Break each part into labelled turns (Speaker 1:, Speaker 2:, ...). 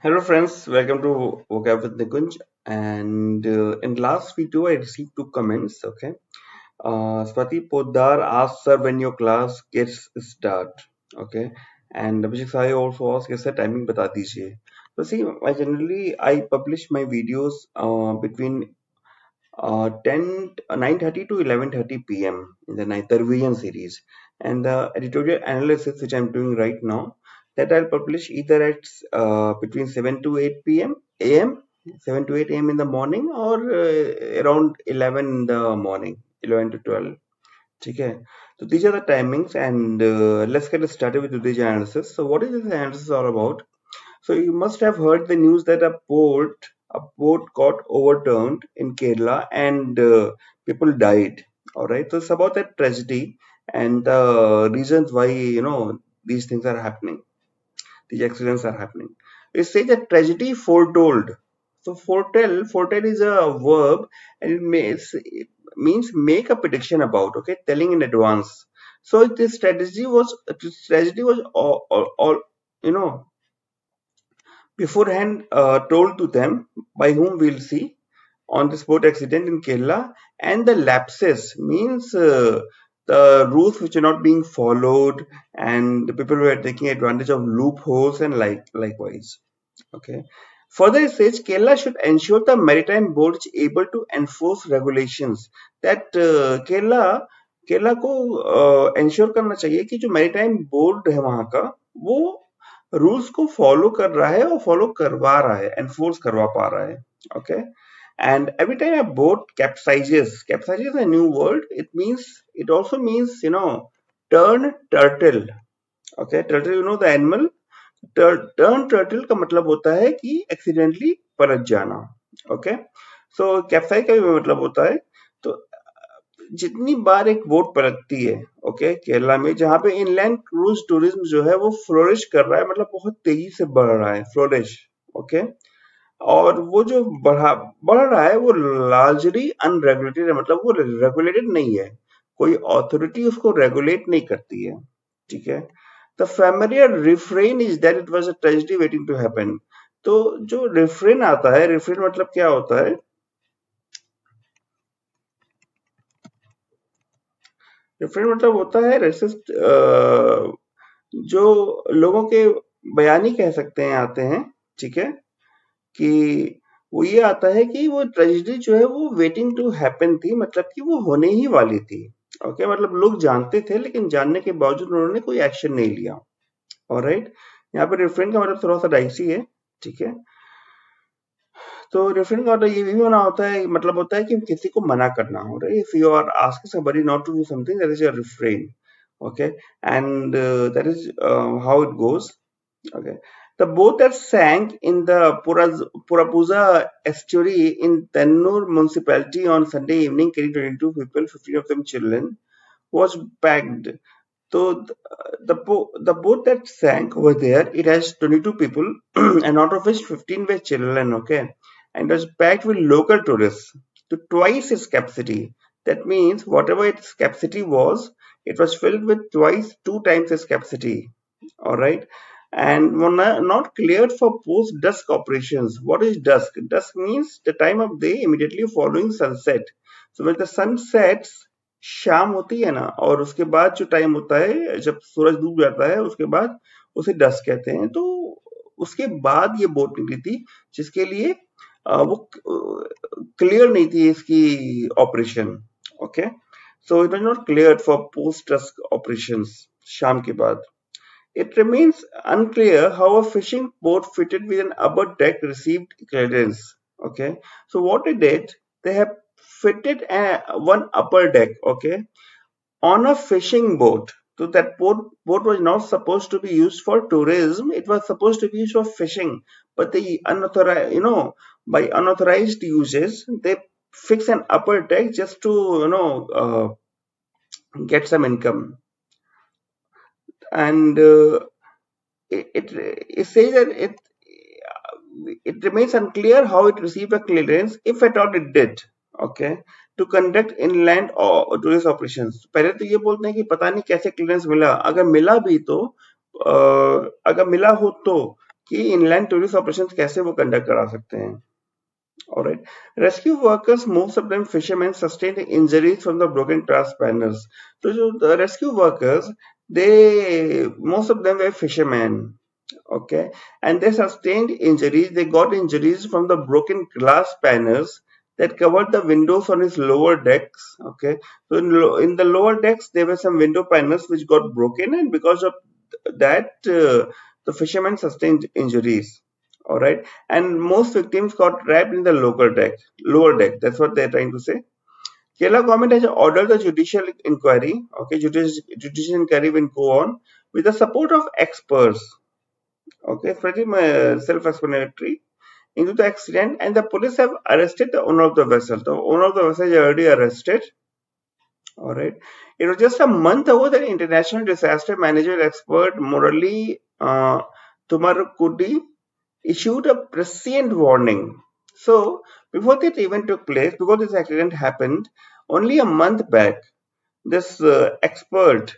Speaker 1: Hello friends, welcome to Vocab with Nikunj. And in last video, I received two comments. Okay, Swati Poddar asked, "Sir, when your class gets start?" Okay, and Abhishek Sai also asked, "Yes, sir, timing bata dijiye." So see, I publish my videos between 9:30 to 11:30 p.m. in the night, the revision series, and the editorial analysis which I'm doing right now, that I'll publish either at between 7 to 8 p.m. a.m. 7 to 8 a.m. in the morning, or around 11 in the morning, 11 to 12. Okay, so these are the timings, and let's get started with today's analysis. So what is this analysis all about? So you must have heard the news that a boat got overturned in Kerala, and people died. All right, so it's about that tragedy and the reasons why these things are happening, these accidents are happening. It says that tragedy foretold. So foretell is a verb, and it means make a prediction about. Okay, telling in advance. So this tragedy was all you know beforehand told to them, by whom we'll see, on this boat accident in Kerala. And the lapses means the rules which are not being followed, and the people were taking advantage of loopholes and likewise. Okay. Further, it says Kerala should ensure the maritime board is able to enforce regulations. That Kerala को ensure करना चाहिए कि जो maritime board है वहां का, वो rules को फॉलो कर रहा है और फॉलो करवा रहा है, एनफोर्स करवा पा रहा है. Okay. And every time a boat capsizes is a new word. It also means turn turtle. Okay, turtle, the animal. Turn turtle का मतलब होता है कि एक्सीडेंटली पलट जाना. ओके. सो कैप्साइज का भी मतलब होता है. तो जितनी बार एक बोट पलटती है, ओके, केरला में, जहां पे इनलैंड क्रूज टूरिज्म जो है वो फ्लोरिश कर रहा है, मतलब बहुत तेजी से बढ़ रहा है, फ्लोरिश. ओके. और वो जो बढ़ रहा है वो लार्जली अनरेगुलेटेड है, मतलब वो रेगुलेटेड नहीं है, कोई अथॉरिटी उसको रेगुलेट नहीं करती है. ठीक है. The familiar refrain is that it was a tragedy waiting to happen. तो जो रिफ्रेन आता है, रिफ्रेन मतलब क्या होता है? रिफ्रेन मतलब होता है रेसिस्ट, जो लोगों के बयानी कह सकते हैं, आते हैं. ठीक है. कि वो ये आता है कि वो ट्रेजेडी जो है वो वेटिंग टू हैपन थी, मतलब कि वो होने ही वाली थी. ओके. मतलब लोग जानते थे, लेकिन जानने के बावजूद उन्होंने कोई एक्शन नहीं लिया. ऑलराइट. यहाँ पे रिफ्रेन का मतलब थोड़ा सा डाइसी है. ठीक है. तो रिफ्रेन का मतलब ये भी होना होता है, मतलब होता है कि किसी को मना करना हो रहा है. If you are asking somebody not to do something, that is your refrain. Okay, and that is how it goes. Okay. The boat that sank in the Purapuza estuary in Tannur municipality on Sunday evening, carrying 22 people, 15 of them children, was packed. So the boat that sank over there, it has 22 people, and out of which 15 were children. Okay, and it was packed with local tourists to twice its capacity. That means whatever its capacity was, it was filled with two times its capacity. All right. And were not cleared for post dusk operations. What is dusk? Dusk means the time of day immediately following sunset. So when the sun sets, शाम होती है ना, और उसके बाद जो time होता है जब सूरज डूब जाता है, उसके बाद उसे डस्ट कहते हैं. तो उसके बाद ये बोट निकली थी, जिसके लिए वो क्लियर नहीं थी इसकी operation. Okay. So it was not clear for post dusk operations, शाम के बाद. It remains unclear how a fishing boat fitted with an upper deck received clearance. Okay, so what they did, they have fitted one upper deck, okay, on a fishing boat. So that boat was not supposed to be used for tourism; it was supposed to be used for fishing. But the unauthorized, by unauthorized uses, they fix an upper deck just to get some income. And it says that it remains unclear how it received a clearance, if at all it did. Okay, to conduct inland or tourist operations. पहले तो ये बोलते हैं कि पता नहीं कैसे clearance मिला. अगर मिला भी तो अगर मिला हो तो कि इनलैंड टूरिस्ट ऑपरेशंस कैसे वो कंडक्ट करा सकते हैं. All right. Rescue workers, most of them fishermen, sustained injuries from the broken glass panels. So the rescue workers, most of them were fishermen. Okay, and they sustained injuries. They got injuries from the broken glass panels that covered the windows on his lower decks. Okay, so in the lower decks there were some window panels which got broken, and because of that, the fishermen sustained injuries. All right, and most victims got trapped in the lower deck. That's what they're trying to say. Kerala government has ordered the judicial inquiry. Okay, judicial inquiry will go on with the support of experts. Okay, pretty self-explanatory into the accident, and the police have arrested the owner of the vessel. The owner of the vessel is already arrested. All right. It was just a month ago that international disaster management expert Murali Tumarukudi issued a prescient warning. So, before that event took place, before this accident happened, only a month back, this expert,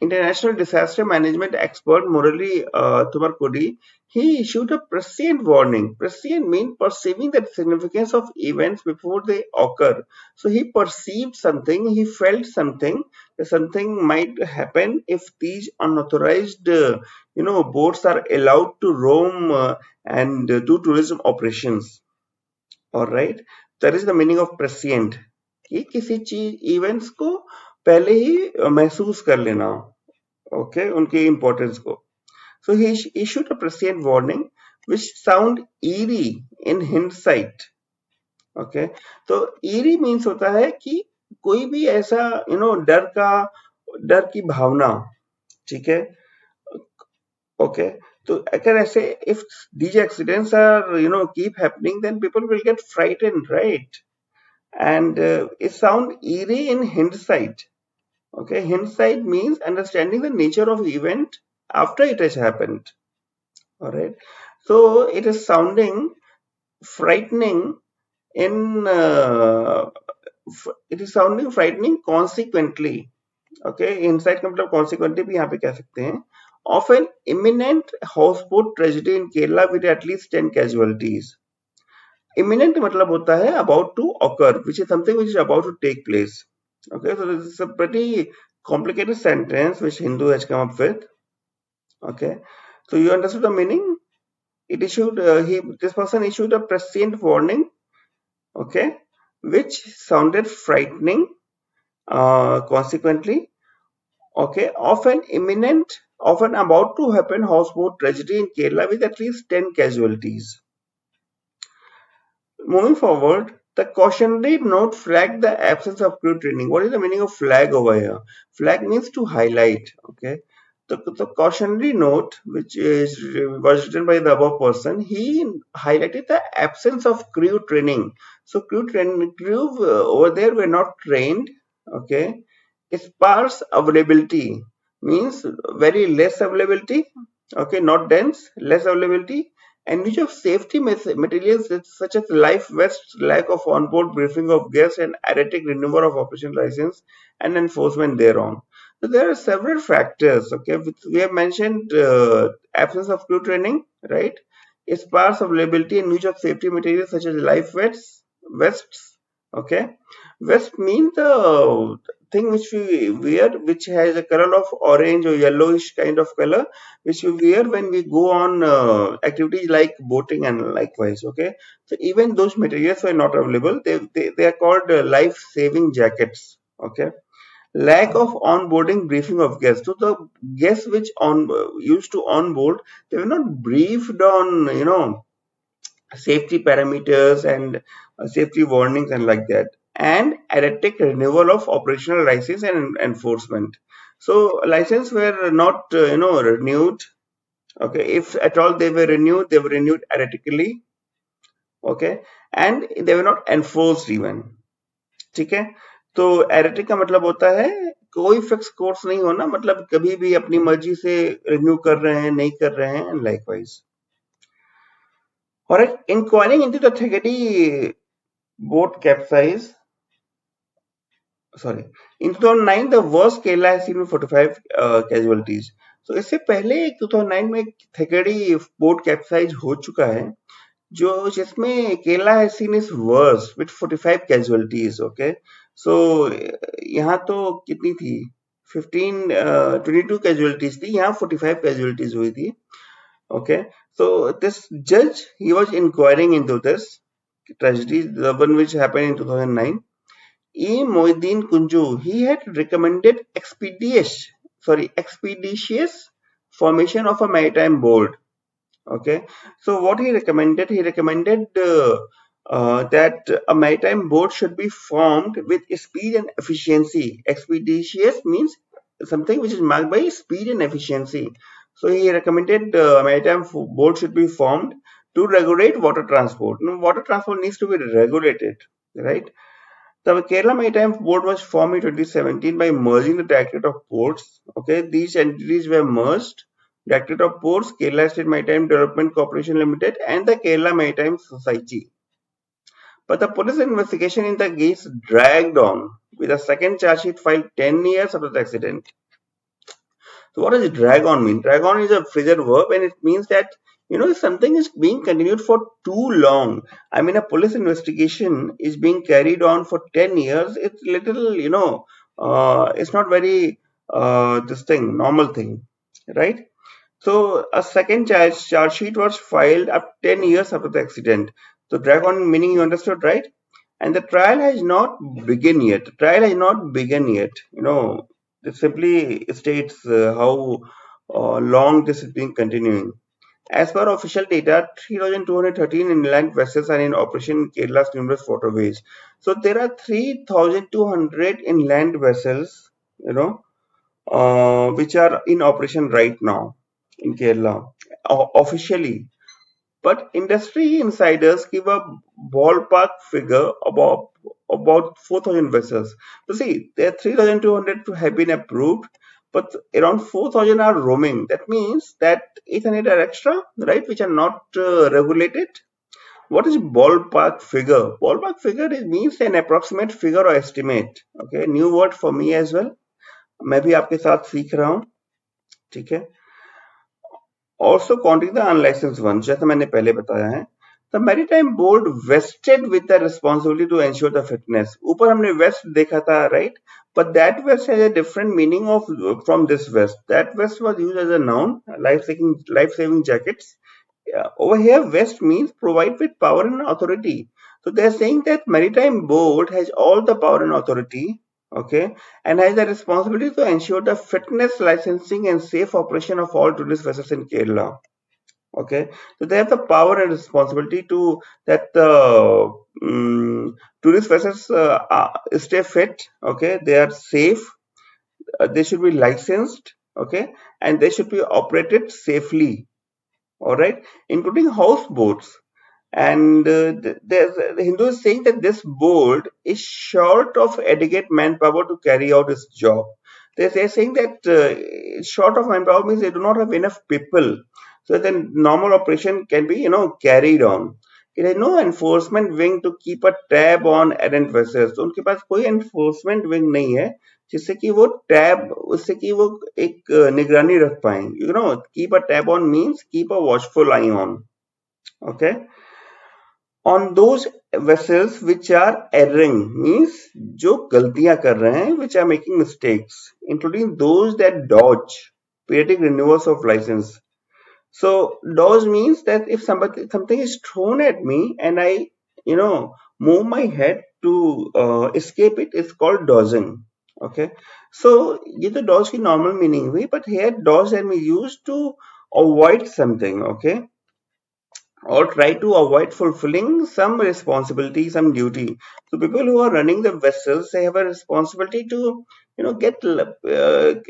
Speaker 1: international disaster management expert Murali Tumarkudi, he issued a prescient warning. Prescient means perceiving the significance of events before they occur. So he perceived something, he felt something, that something might happen if these unauthorized, boats are allowed to roam and do tourism operations. All right, that is the meaning of prescient. कि किसी चीज events को पहले ही महसूस कर लेना. Okay, उनकी importance को. So he issued a prescient warning which sound eerie in hindsight. Okay, तो eerie means होता है कि कोई भी ऐसा डर की भावना. ठीक है. Okay, तो अगर ऐसे if these accidents are keep happening, then people will get frightened, right? And it sound eerie in hindsight. Okay, hindsight means understanding the nature of event after it has happened. All right, so it is sounding frightening in it is sounding frightening consequently. Okay, hindsight का मतलब consequently भी यहाँ पे कह सकते हैं. Of an imminent houseboat tragedy in Kerala with at least 10 casualties. Imminent मतलब होता है about to occur, which is something which is about to take place. Okay, so this is a pretty complicated sentence which Hindu has come up with. Okay, so you understood the meaning? It issued this person issued a prescient warning. Okay, which sounded frightening. Consequently, okay, of an about to happen houseboat tragedy in Kerala with at least 10 casualties. Moving forward, the cautionary note flagged the absence of crew training. What is the meaning of flag over here? Flag means to highlight. Okay, the cautionary note, which was written by the above person, he highlighted the absence of crew training. So crew over there were not trained. Okay, sparse availability means very less availability. Okay, not dense, less availability, and use of safety materials such as life vests, lack of onboard briefing of guests, and erratic renewal of operation license and enforcement thereon. So there are several factors. Okay, we have mentioned absence of crew training, right? Sparse availability and use of safety materials such as life vests. Okay, vest means the thing which we wear, which has a color of orange or yellowish kind of color, which we wear when we go on activities like boating and likewise. Okay, so even those materials were not available. They are called life saving jackets. Okay, lack of onboarding briefing of guests. So the guests which used to onboard, they were not briefed on safety parameters and safety warnings and like that, and erratic renewal of operational license and enforcement. So license were not renewed. Okay, if at all they were renewed erratically. Okay, and they were not enforced even. ठीक है, तो erratic का मतलब होता है कोई fix course नहीं होना, मतलब कभी भी अपनी मर्जी से रिन्यू कर रहे हैं, नहीं कर रहे हैं, and likewise. Alright, inquiring into the Thagadi boat capsize. Sorry, in 2009, the worst Kerala has seen with 45 casualties. तो इससे पहले 2009 में थेकेडी बोट कैप्साइज हो चुका है, जो जिसमें Kerala has seen is worse with 45 casualties. Okay, so यहाँ तो कितनी थी, 22 कैजुअलिटीज थी, यहाँ 45 कैजुअलिटीज हुई थी. Okay, so this judge, he was inquiring into this tragedy, the one which happened in 2009. E. Mohiddin Kunju, he had recommended expeditious formation of a maritime board. Okay, so what he recommended? He recommended that a maritime board should be formed with speed and efficiency. Expeditious means something which is marked by speed and efficiency. So he recommended a maritime board should be formed to regulate water transport. Now, water transport needs to be regulated, right? The Kerala Maritime Board was formed in 2017 by merging the Directorate of Ports. Okay, these entities were merged: Directorate of Ports, Kerala State Maritime Development Corporation Limited, and the Kerala Maritime Society. But the police investigation in the case dragged on, with a second charge sheet filed 10 years after the accident. So what does drag on mean? Drag on is a phrasal verb, and it means that, if something is being continued for too long. I mean, a police investigation is being carried on for 10 years. It's little, it's not very normal thing, right? So a second charge sheet was filed up 10 years after the accident. So drag on meaning you understood, right? And the trial has not begun yet. The trial has not begun yet. It simply states how long this is being continuing. As per official data, 3,213 inland vessels are in operation in Kerala's numerous waterways. So there are 3,200 inland vessels, which are in operation right now in Kerala, officially. But industry insiders give a ballpark figure about 4,000 vessels. So see, there are 3,200 to have been approved, but around 4,000 are roaming. That means that 800 are extra, right, which are not regulated. What is ballpark figure? Ballpark figure means an approximate figure or estimate. Okay, new word for me as well. मैं भी आपके साथ सीख रहा हूँ, ठीक है. Also counting the unlicensed ones, जैसा मैंने पहले बताया है. The maritime board vested with the responsibility to ensure the fitness. ऊपर हमने vest देखा था, right? But that vest has a different meaning from this vest. That vest was used as a noun, life-saving jackets. Over here, vest means provide with power and authority. So they are saying that maritime board has all the power and authority, okay, and has the responsibility to ensure the fitness, licensing, and safe operation of all tourist vessels in Kerala. Okay, so they have the power and responsibility to that the tourist vessels stay fit. Okay, they are safe. They should be licensed. Okay, and they should be operated safely. All right, including houseboats. And the Hindu is saying that this board is short of adequate manpower to carry out its job. They're saying that short of manpower means they do not have enough people. So then normal operation can be, carried on. There is no enforcement wing to keep a tab on errant vessels. तो उनके पास कोई enforcement wing नहीं है जिससे कि वो tab उससे कि वो एक निगरानी रख पाए. Keep a tab on means keep a watchful eye on. Okay. On those vessels which are erring means जो गलतियां कर रहे हैं, which are making mistakes, including those that dodge periodic renewals of license. So dodge means that if something is thrown at me and I move my head to escape it, it's called dodging. Okay, so ये तो dodge की normal meaning हुई, but here dodge can be used to avoid something. Okay, or try to avoid fulfilling some responsibility, some duty. So people who are running the vessels, they have a responsibility to, get the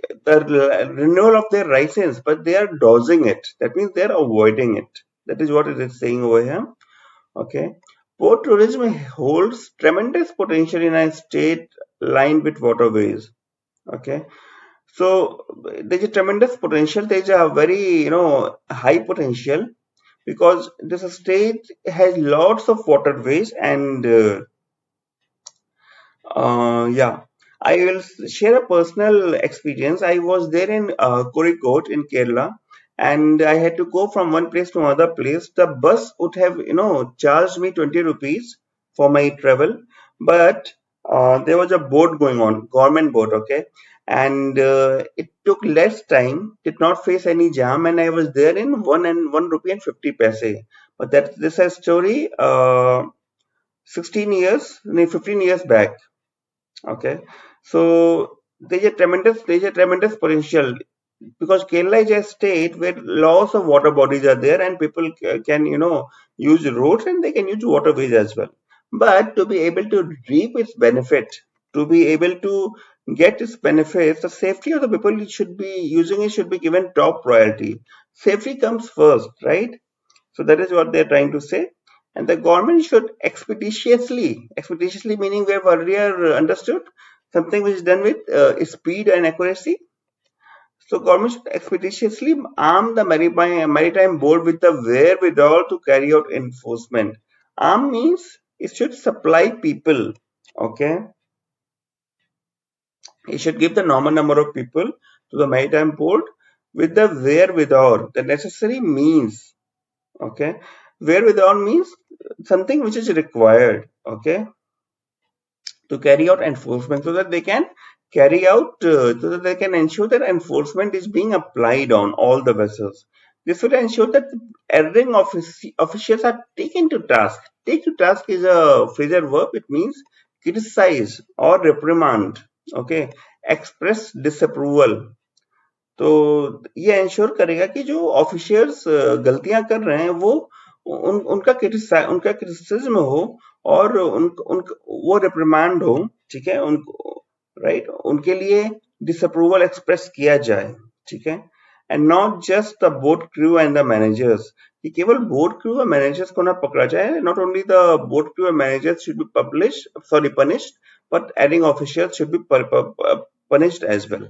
Speaker 1: renewal of their license, but they are dodging it. That means they are avoiding it. That is what it is saying over here. Okay. Port tourism holds tremendous potential in a state lined with waterways. Okay. So there's a tremendous potential. There's a very, high potential, because this state has lots of waterways and yeah. I will share a personal experience. I was there in Kozhikode in Kerala, and I had to go from one place to another place. The bus would have, charged me 20 rupees for my travel, but there was a board going on, government board, okay, and it took less time, did not face any jam, and I was there in 1 rupee and 50 paise. But this is a story 16 years, no, 15 years back. Okay, so there's a tremendous potential because Kerala is a state where lots of water bodies are there and people can use roads and they can use waterways as well. But to be able to reap its benefit, to be able to get its benefits, the safety of the people it should be using it should be given top priority. Safety comes first, right? So that is what they're trying to say. And the government should expeditiously meaning we have earlier understood, something which is done with speed and accuracy. So government should expeditiously arm the maritime board with the wherewithal to carry out enforcement. Arm means it should supply people. Okay, it should give the normal number of people to the maritime board with the wherewithal, the necessary means. Okay, wherewithal means something which is required, okay, to carry out enforcement so that they can so that they can ensure that enforcement is being applied on all the vessels. This will ensure that erring officials are taken to task. Take to task is a phrasal verb. It means criticize or reprimand, okay, express disapproval. तो ये ensure करेगा कि जो officials गलतियां कर रहे हैं वो उनका क्रिटिसिज्म हो और वो रिप्रिमांड हो, ठीक है, उनको राइट उनके लिए डिसअप्रूवल एक्सप्रेस किया जाए, ठीक है, and not just the boat crew and the managers, कि केवल बोट क्रू और मैनेजर्स को ना पकड़ा जाए. Not only the boat crew and managers should be punished, but adding officials should be punished as well.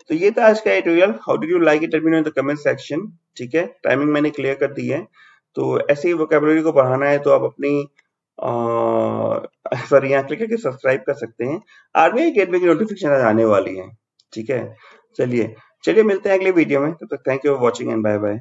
Speaker 1: तो ये था आज का editorial. How did you like it? Let me know in the comment section. ठीक है, timing मैंने clear कर दी है. तो ऐसे ही वोकैबुलरी को बढ़ाना है तो आप अपनी सॉरी यहाँ क्लिक करके सब्सक्राइब कर सकते हैं. आरबीआई गेटवे की नोटिफिकेशन आने वाली है. ठीक है, चलिए मिलते हैं अगले वीडियो में. तब तक thank you for watching and bye bye.